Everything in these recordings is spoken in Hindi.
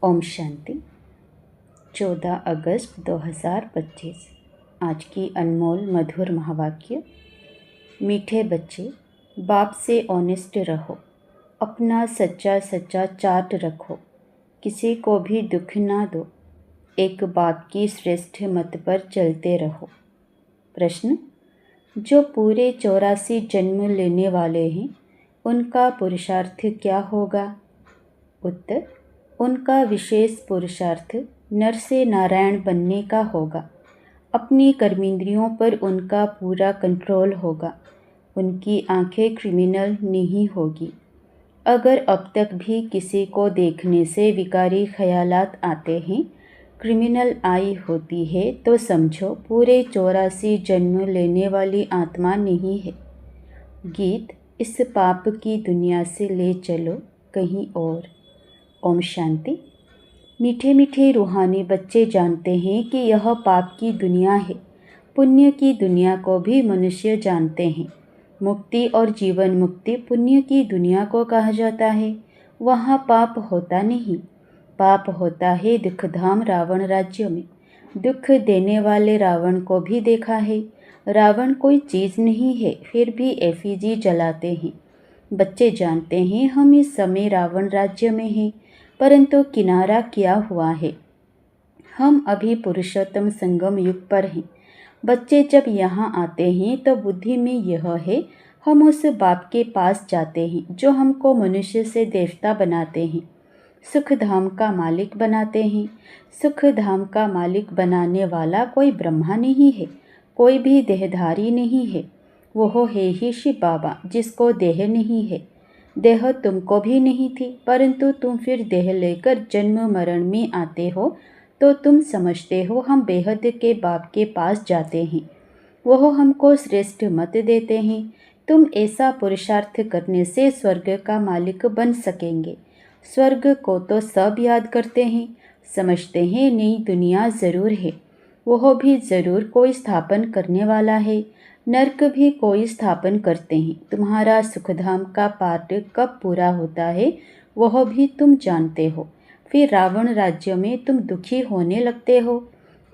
ओम शांति। 14 अगस्त 2025। आज की अनमोल मधुर महावाक्य। मीठे बच्चे, बाप से ऑनेस्ट रहो, अपना सच्चा सच्चा चार्ट रखो, किसी को भी दुख ना दो, एक बाप की श्रेष्ठ मत पर चलते रहो। प्रश्न: जो पूरे 84 जन्म लेने वाले हैं, उनका पुरुषार्थ क्या होगा? उत्तर: उनका विशेष पुरुषार्थ नर से नारायण बनने का होगा। अपनी कर्मेंद्रियों पर उनका पूरा कंट्रोल होगा। उनकी आंखें क्रिमिनल नहीं होगी। अगर अब तक भी किसी को देखने से विकारी ख्यालात आते हैं, क्रिमिनल आई होती है, तो समझो पूरे 84 जन्म लेने वाली आत्मा नहीं है। गीत: इस पाप की दुनिया से ले चलो कहीं और। ओम शांति। मीठे मीठे रूहानी बच्चे जानते हैं कि यह पाप की दुनिया है। पुण्य की दुनिया को भी मनुष्य जानते हैं। मुक्ति और जीवन मुक्ति पुण्य की दुनिया को कहा जाता है। वहाँ पाप होता नहीं। पाप होता है दुखधाम रावण राज्य में। दुख देने वाले रावण को भी देखा है। रावण कोई चीज़ नहीं है, फिर भी एफिजी जलाते हैं। बच्चे जानते हैं हम इस समय रावण राज्य में हैं, परंतु किनारा किया हुआ है। हम अभी पुरुषोत्तम संगम युग पर हैं। बच्चे जब यहाँ आते हैं तो बुद्धि में यह है, हम उस बाप के पास जाते हैं जो हमको मनुष्य से देवता बनाते हैं, सुख धाम का मालिक बनाते हैं। सुख धाम का मालिक बनाने वाला कोई ब्रह्मा नहीं है, कोई भी देहधारी नहीं है। वो है ही शिव बाबा, जिसको देह नहीं है। देह तुमको भी नहीं थी, परंतु तुम फिर देह लेकर जन्म मरण में आते हो, तो तुम समझते हो हम बेहद के बाप के पास जाते हैं। वह हमको श्रेष्ठ मत देते हैं। तुम ऐसा पुरुषार्थ करने से स्वर्ग का मालिक बन सकेंगे। स्वर्ग को तो सब याद करते हैं, समझते हैं नई दुनिया ज़रूर है, वह भी ज़रूर कोई स्थापन करने वाला है। नर्क भी कोई स्थापन करते हैं। तुम्हारा सुखधाम का पार्ट कब पूरा होता है वह भी तुम जानते हो। फिर रावण राज्य में तुम दुखी होने लगते हो।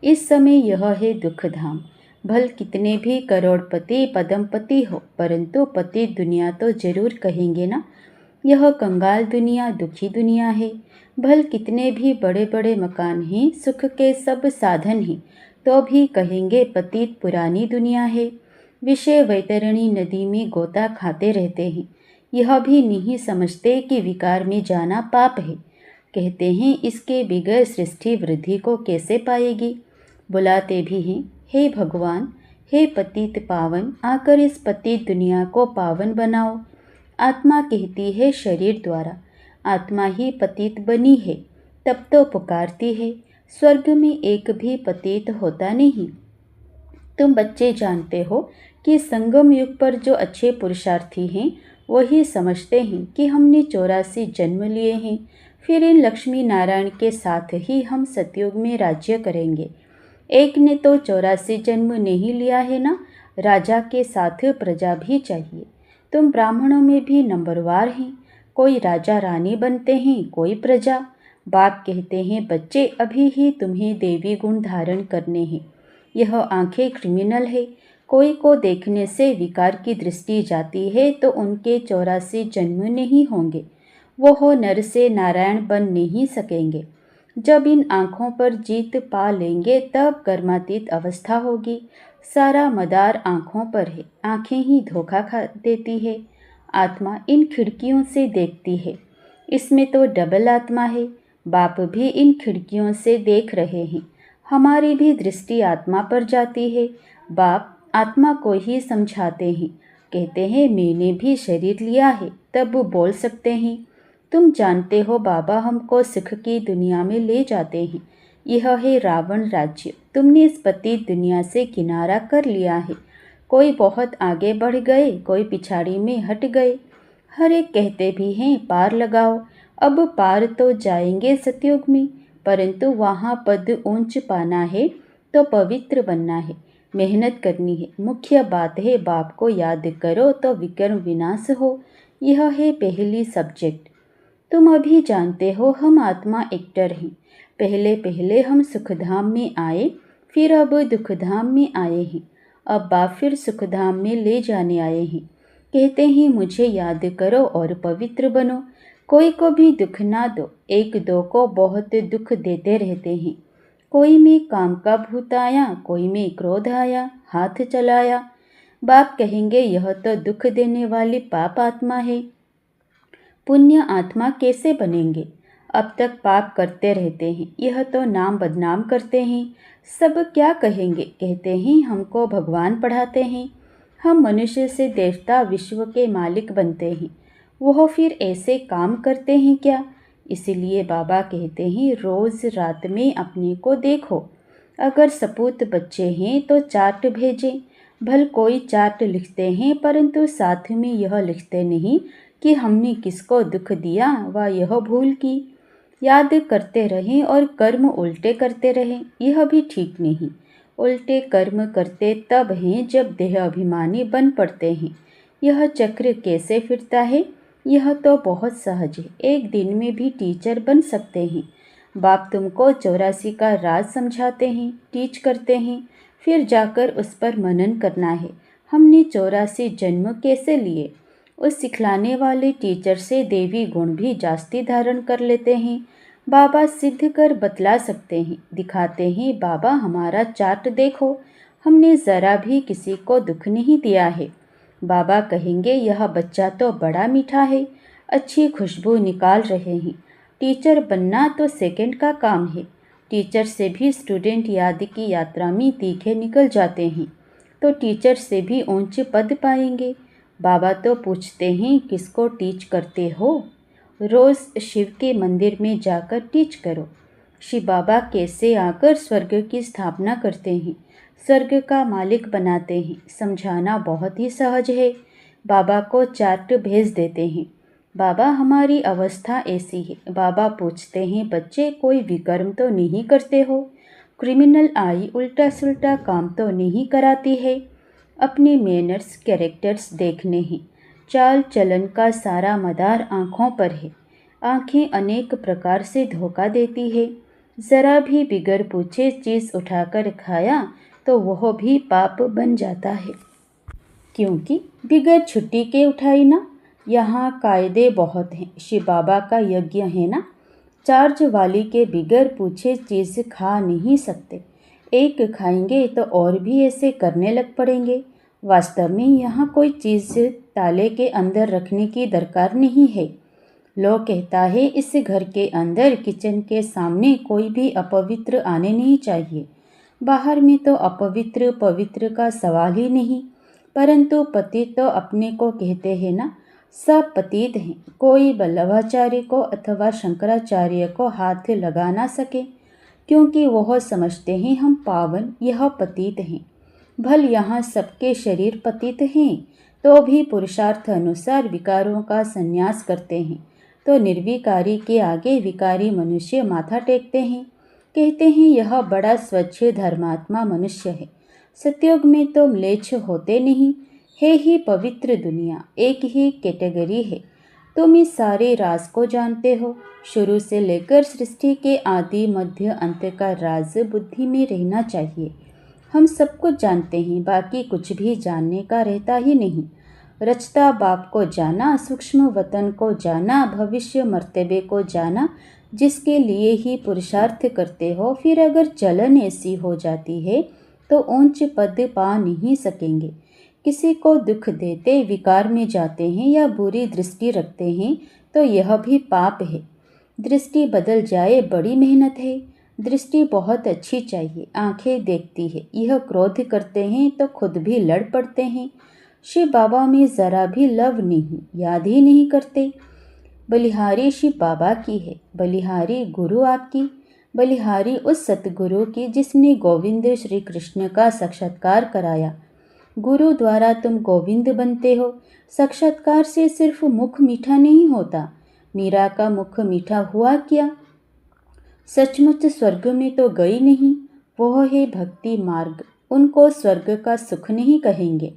इस समय यह है दुखधाम। भल कितने भी करोड़पति पदमपति हो, परंतु पति दुनिया तो जरूर कहेंगे ना। यह कंगाल दुनिया दुखी दुनिया है। भल कितने भी बड़े बड़े मकान हैं, सुख के सब साधन हैं, तो भी कहेंगे पतित पुरानी दुनिया है। विषय वैतरणी नदी में गोता खाते रहते हैं। यह भी नहीं समझते कि विकार में जाना पाप है। कहते हैं इसके बगैर सृष्टि वृद्धि को कैसे पाएगी। बुलाते भी हैं, हे भगवान, हे पतित पावन, आकर इस पतित दुनिया को पावन बनाओ। आत्मा कहती है शरीर द्वारा, आत्मा ही पतित बनी है, तब तो पुकारती है। स्वर्ग में एक भी पतित होता नहीं। तुम बच्चे जानते हो कि संगम युग पर जो अच्छे पुरुषार्थी हैं, वही समझते हैं कि हमने 84 जन्म लिए हैं, फिर इन लक्ष्मी नारायण के साथ ही हम सतयुग में राज्य करेंगे। एक ने तो 84 जन्म नहीं लिया है ना, राजा के साथ प्रजा भी चाहिए। तुम ब्राह्मणों में भी नंबरवार हैं, कोई राजा रानी बनते हैं, कोई प्रजा। बाप कहते हैं बच्चे, अभी ही तुम्हें देवी गुण धारण करने हैं। यह आंखें क्रिमिनल है। कोई को देखने से विकार की दृष्टि जाती है तो उनके 84 जन्म नहीं होंगे। वो हो नर से नारायण बन नहीं सकेंगे। जब इन आँखों पर जीत पा लेंगे तब कर्मातीत अवस्था होगी। सारा मदार आँखों पर है, आँखें ही धोखा खा देती है। आत्मा इन खिड़कियों से देखती है। इसमें तो डबल आत्मा है। बाप भी इन खिड़कियों से देख रहे हैं। हमारी भी दृष्टि आत्मा पर जाती है। बाप आत्मा को ही समझाते हैं, कहते हैं मैंने भी शरीर लिया है, तब वो बोल सकते हैं। तुम जानते हो बाबा हमको सुख की दुनिया में ले जाते हैं। यह है रावण राज्य। तुमने इस पतित दुनिया से किनारा कर लिया है। कोई बहुत आगे बढ़ गए, कोई पिछाड़ी में हट गए। हर एक कहते भी हैं पार लगाओ। अब पार तो जाएंगे सतयुग में, परंतु वहाँ पद ऊंच पाना है तो पवित्र बनना है, मेहनत करनी है। मुख्य बात है बाप को याद करो तो विकर्म विनाश हो। यह है पहली सब्जेक्ट। तुम अभी जानते हो हम आत्मा एक्टर हैं। पहले पहले हम सुखधाम में आए, फिर अब दुखधाम में आए हैं। अब बाप फिर सुखधाम में ले जाने आए हैं। कहते हैं मुझे याद करो और पवित्र बनो। कोई को भी दुख ना दो, एक दो को बहुत दुख देते रहते हैं। कोई में काम का भूत आया, कोई में क्रोध आया, हाथ चलाया। बाप कहेंगे यह तो दुख देने वाली पाप आत्मा है, पुण्य आत्मा कैसे बनेंगे? अब तक पाप करते रहते हैं, यह तो नाम बदनाम करते हैं। सब क्या कहेंगे? कहते हैं हमको भगवान पढ़ाते हैं। हम मनुष्य से देवता विश्व के मालिक बनते हैं। वह फिर ऐसे काम करते हैं क्या? इसीलिए बाबा कहते हैं रोज़ रात में अपने को देखो। अगर सपूत बच्चे हैं तो चार्ट भेजें। भल कोई चार्ट लिखते हैं परंतु साथ में यह लिखते नहीं कि हमने किसको दुख दिया व यह भूल की। याद करते रहें और कर्म उल्टे करते रहें, यह भी ठीक नहीं। उल्टे कर्म करते तब हैं जब देह अभिमानी बन पड़ते हैं। यह चक्र कैसे फिरता है? यह तो बहुत सहज है। एक दिन में भी टीचर बन सकते हैं। बाप तुमको 84 का राज समझाते हैं, टीच करते हैं, फिर जाकर उस पर मनन करना है। हमने 84 जन्म कैसे लिए? उस सिखलाने वाले टीचर से देवी गुण भी जास्ती धारण कर लेते हैं। बाबा सिद्ध कर बतला सकते हैं, दिखाते हैं। बाबा हमारा चार्ट देखो, हमने ज़रा भी किसी को दुख नहीं दिया है। बाबा कहेंगे यह बच्चा तो बड़ा मीठा है, अच्छी खुशबू निकाल रहे हैं। टीचर बनना तो सेकंड का काम है। टीचर से भी स्टूडेंट याद की यात्रा में तीखे निकल जाते हैं, तो टीचर से भी ऊंचे पद पाएंगे। बाबा तो पूछते हैं किसको टीच करते हो? रोज़ शिव के मंदिर में जाकर टीच करो। शिव बाबा कैसे आकर स्वर्ग की स्थापना करते हैं, स्वर्ग का मालिक बनाते हैं। समझाना बहुत ही सहज है। बाबा को चार्ट भेज देते हैं। बाबा हमारी अवस्था ऐसी है। बाबा पूछते हैं बच्चे कोई विकर्म तो नहीं करते हो? क्रिमिनल आई उल्टा सुल्टा काम तो नहीं कराती है? अपने मैनर्स कैरेक्टर्स देखने हैं। चाल चलन का सारा मदार आँखों पर है। आँखें अनेक प्रकार से धोखा देती है। ज़रा भी बिगर पूछे चीज़ उठाकर खाया तो वह भी पाप बन जाता है, क्योंकि बिगर छुट्टी के उठाई ना। यहाँ कायदे बहुत हैं। शिव बाबा का यज्ञ है ना, चार्ज वाली के बिगर पूछे चीज़ खा नहीं सकते। एक खाएंगे तो और भी ऐसे करने लग पड़ेंगे। वास्तव में यहाँ कोई चीज़ ताले के अंदर रखने की दरकार नहीं है। लोग कहता है इस घर के अंदर किचन के सामने कोई भी अपवित्र आने नहीं चाहिए। बाहर में तो अपवित्र पवित्र का सवाल ही नहीं। परंतु पतित तो अपने को कहते हैं ना, सब पतित हैं। कोई वल्लभाचार्य को अथवा शंकराचार्य को हाथ लगा ना सके, क्योंकि वह समझते हैं हम पावन, यह पतित हैं। भल यहाँ सबके शरीर पतित हैं, तो भी पुरुषार्थ अनुसार विकारों का संन्यास करते हैं। तो निर्विकारी के आगे विकारी मनुष्य माथा टेकते हैं, कहते हैं यह बड़ा स्वच्छ धर्मात्मा मनुष्य है। सतयुग में तो म्लेच्छ होते नहीं, है ही पवित्र दुनिया, एक ही कैटेगरी है। तुम इस सारे राज को जानते हो। शुरू से लेकर सृष्टि के आदि मध्य अंत का राज बुद्धि में रहना चाहिए। हम सब कुछ जानते हैं, बाकी कुछ भी जानने का रहता ही नहीं। रचता बाप को जाना, सूक्ष्म वतन को जाना, भविष्य मर्तबे को जाना, जिसके लिए ही पुरुषार्थ करते हो। फिर अगर चलन ऐसी हो जाती है तो ऊंच पद पा नहीं सकेंगे। किसी को दुख देते विकार में जाते हैं या बुरी दृष्टि रखते हैं तो यह भी पाप है। दृष्टि बदल जाए बड़ी मेहनत है। दृष्टि बहुत अच्छी चाहिए, आंखें देखती है। यह क्रोध करते हैं तो खुद भी लड़ पड़ते हैं। शिव बाबा में ज़रा भी लव नहीं, याद ही नहीं करते। बलिहारी शिव बाबा की है, बलिहारी गुरु आपकी, बलिहारी उस सतगुरु की जिसने गोविंद श्री कृष्ण का साक्षात्कार कराया। गुरु द्वारा तुम गोविंद बनते हो। साक्षात्कार से सिर्फ मुख मीठा नहीं होता। मीरा का मुख मीठा हुआ क्या? सचमुच स्वर्ग में तो गई नहीं। वह है भक्ति मार्ग, उनको स्वर्ग का सुख नहीं कहेंगे।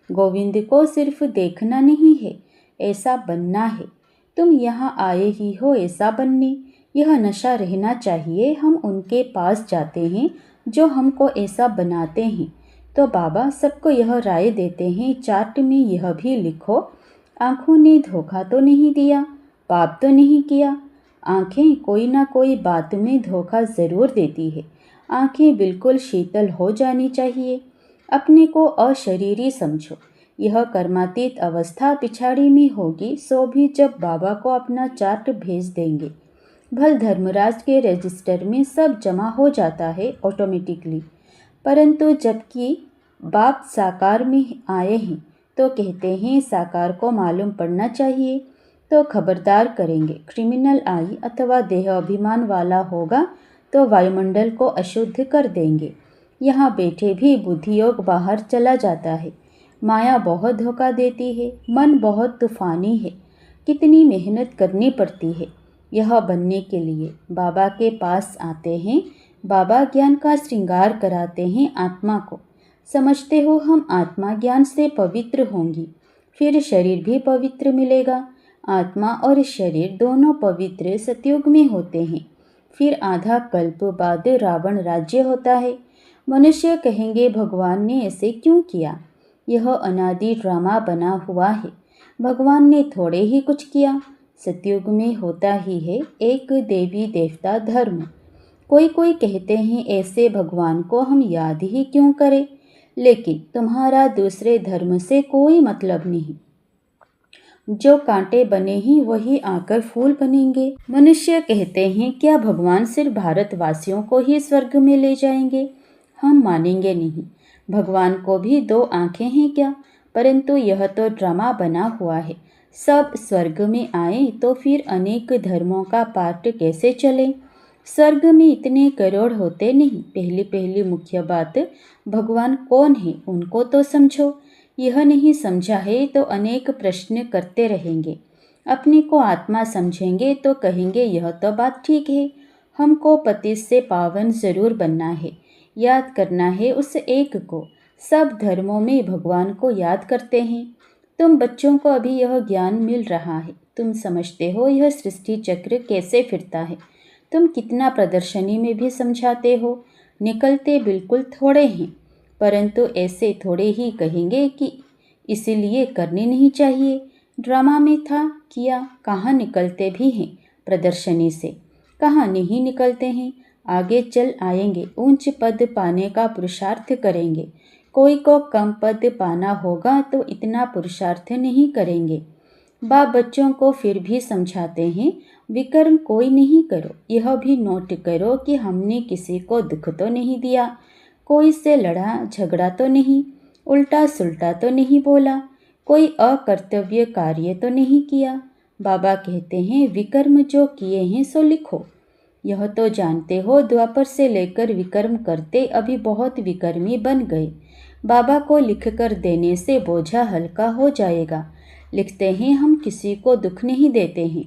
गोविंद को सिर्फ देखना नहीं है, ऐसा बनना है। तुम यहाँ आए ही हो ऐसा बनने, यह नशा रहना चाहिए। हम उनके पास जाते हैं जो हमको ऐसा बनाते हैं। तो बाबा सबको यह राय देते हैं, चार्ट में यह भी लिखो, आँखों ने धोखा तो नहीं दिया, पाप तो नहीं किया। आँखें कोई ना कोई बात में धोखा ज़रूर देती है। आँखें बिल्कुल शीतल हो जानी चाहिए। अपने को अशरीरी समझो। यह कर्मातीत अवस्था पिछाड़ी में होगी, सो भी जब बाबा को अपना चार्ट भेज देंगे। भल धर्मराज के रजिस्टर में सब जमा हो जाता है ऑटोमेटिकली। परंतु जबकि बाप साकार में आए हैं तो कहते हैं साकार को मालूम पड़ना चाहिए, तो खबरदार करेंगे। क्रिमिनल आई अथवा देह अभिमान वाला होगा तो वायुमंडल को अशुद्ध कर देंगे। यहाँ बैठे भी बुद्धियोग बाहर चला जाता है। माया बहुत धोखा देती है। मन बहुत तूफानी है। कितनी मेहनत करनी पड़ती है यह बनने के लिए। बाबा के पास आते हैं, बाबा ज्ञान का श्रृंगार कराते हैं आत्मा को। समझते हो हम आत्मा ज्ञान से पवित्र होंगी, फिर शरीर भी पवित्र मिलेगा। आत्मा और शरीर दोनों पवित्र सतयुग में होते हैं। फिर आधा कल्प बाद रावण राज्य होता है। मनुष्य कहेंगे भगवान ने ऐसे क्यों किया? यह अनादि ड्रामा बना हुआ है। भगवान ने थोड़े ही कुछ किया। सतयुग में होता ही है एक देवी देवता धर्म। कोई कोई कहते हैं ऐसे भगवान को हम याद ही क्यों करें? लेकिन तुम्हारा दूसरे धर्म से कोई मतलब नहीं। जो कांटे बने ही वही आकर फूल बनेंगे। मनुष्य कहते हैं क्या भगवान सिर्फ भारतवासियों को ही स्वर्ग में ले जाएंगे? हम मानेंगे नहीं। भगवान को भी दो आंखें हैं क्या? परंतु यह तो ड्रामा बना हुआ है। सब स्वर्ग में आए तो फिर अनेक धर्मों का पाठ कैसे चले? स्वर्ग में इतने करोड़ होते नहीं। पहली पहली मुख्य बात, भगवान कौन है उनको तो समझो। यह नहीं समझा है तो अनेक प्रश्न करते रहेंगे। अपने को आत्मा समझेंगे तो कहेंगे यह तो बात ठीक है। हमको पति से पावन जरूर बनना है, याद करना है उस एक को। सब धर्मों में भगवान को याद करते हैं। तुम बच्चों को अभी यह ज्ञान मिल रहा है। तुम समझते हो यह सृष्टि चक्र कैसे फिरता है। तुम कितना प्रदर्शनी में भी समझाते हो। निकलते बिल्कुल थोड़े हैं, परंतु ऐसे थोड़े ही कहेंगे कि इसीलिए करनी नहीं चाहिए। ड्रामा में था किया, कहाँ निकलते भी हैं प्रदर्शनी से, कहाँ नहीं निकलते हैं। आगे चल आएंगे, ऊंच पद पाने का पुरुषार्थ करेंगे। कोई को कम पद पाना होगा तो इतना पुरुषार्थ नहीं करेंगे। बाप बच्चों को फिर भी समझाते हैं विकर्म कोई नहीं करो। यह भी नोट करो कि हमने किसी को दुख तो नहीं दिया, कोई से लड़ा झगड़ा तो नहीं, उल्टा सुल्टा तो नहीं बोला, कोई अकर्तव्य कार्य तो नहीं किया। बाबा कहते हैं विकर्म जो किए हैं सो लिखो। यह तो जानते हो द्वापर से लेकर विकर्म करते अभी बहुत विकर्मी बन गए। बाबा को लिख कर देने से बोझा हल्का हो जाएगा। लिखते हैं हम किसी को दुख नहीं देते हैं।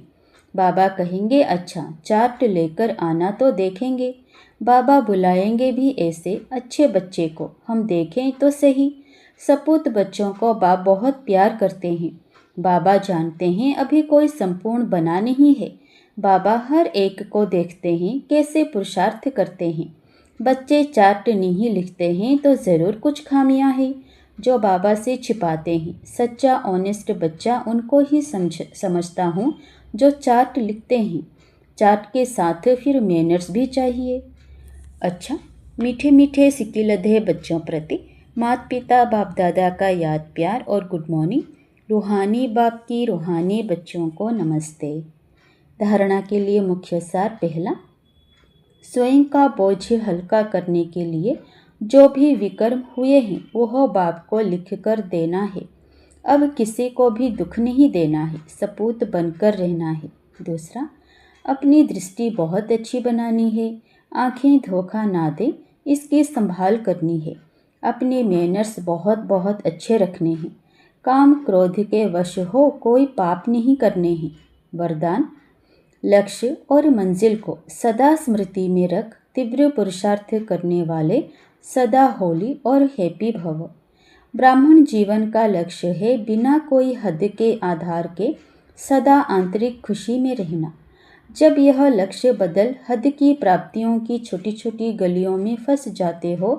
बाबा कहेंगे अच्छा चार्ट लेकर आना तो देखेंगे। बाबा बुलाएंगे भी ऐसे अच्छे बच्चे को, हम देखें तो सही। सपूत बच्चों को बाप बहुत प्यार करते हैं। बाबा जानते हैं अभी कोई संपूर्ण बना नहीं है। बाबा हर एक को देखते हैं कैसे पुरुषार्थ करते हैं। बच्चे चार्ट नहीं लिखते हैं तो ज़रूर कुछ खामियां हैं जो बाबा से छिपाते हैं। सच्चा ऑनेस्ट बच्चा उनको ही समझता हूँ जो चार्ट लिखते हैं। चार्ट के साथ फिर मैनर्स भी चाहिए। अच्छा, मीठे मीठे सिकिलधे बच्चों प्रति माता पिता बाप दादा का याद प्यार और गुड मॉर्निंग। रूहानी बाप की रूहानी बच्चों को नमस्ते। धारणा के लिए मुख्य सार पहला, स्वयं का बोझ हल्का करने के लिए जो भी विकर्म हुए हैं वह बाप को लिख कर देना है। अब किसी को भी दुख नहीं देना है, सपूत बनकर रहना है। दूसरा, अपनी दृष्टि बहुत अच्छी बनानी है, आँखें धोखा ना दे, इसकी संभाल करनी है। अपने मैनर्स बहुत बहुत अच्छे रखने हैं। काम क्रोध के वश हो कोई पाप नहीं करने हैं। वरदान, लक्ष्य और मंजिल को सदा स्मृति में रख, तीव्र पुरुषार्थ करने वाले सदा होली और हैप्पी भव। ब्राह्मण जीवन का लक्ष्य है बिना कोई हद के आधार के सदा आंतरिक खुशी में रहना। जब यह लक्ष्य बदल हद की प्राप्तियों की छोटी छोटी गलियों में फंस जाते हो,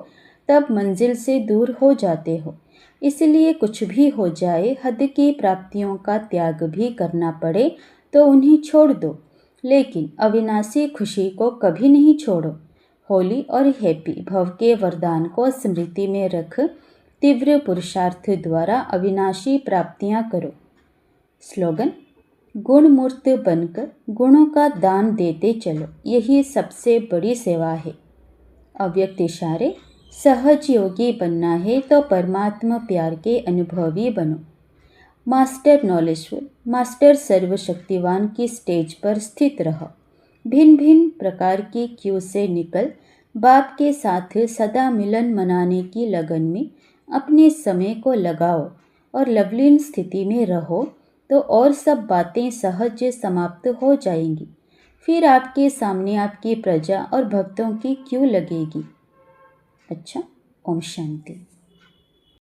तब मंजिल से दूर हो जाते हो। इसलिए कुछ भी हो जाए, हद की प्राप्तियों का त्याग भी करना पड़े तो उन्हें छोड़ दो, लेकिन अविनाशी खुशी को कभी नहीं छोड़ो। होली और हैप्पी भव के वरदान को स्मृति में रख तीव्र पुरुषार्थ द्वारा अविनाशी प्राप्तियां करो। स्लोगन: गुणमूर्त बनकर गुणों का दान देते चलो, यही सबसे बड़ी सेवा है। अव्यक्त इशारे: सहज योगी बनना है तो परमात्मा प्यार के अनुभवी बनो। मास्टर नॉलेजफुल, मास्टर सर्वशक्तिवान की स्टेज पर स्थित रहो। भिन्न भिन्न प्रकार की क्यू से निकल बाप के साथ सदा मिलन मनाने की लगन में अपने समय को लगाओ और लवलीन स्थिति में रहो, तो और सब बातें सहज समाप्त हो जाएंगी। फिर आपके सामने आपकी प्रजा और भक्तों की क्यू लगेगी। अच्छा, ओम शांति।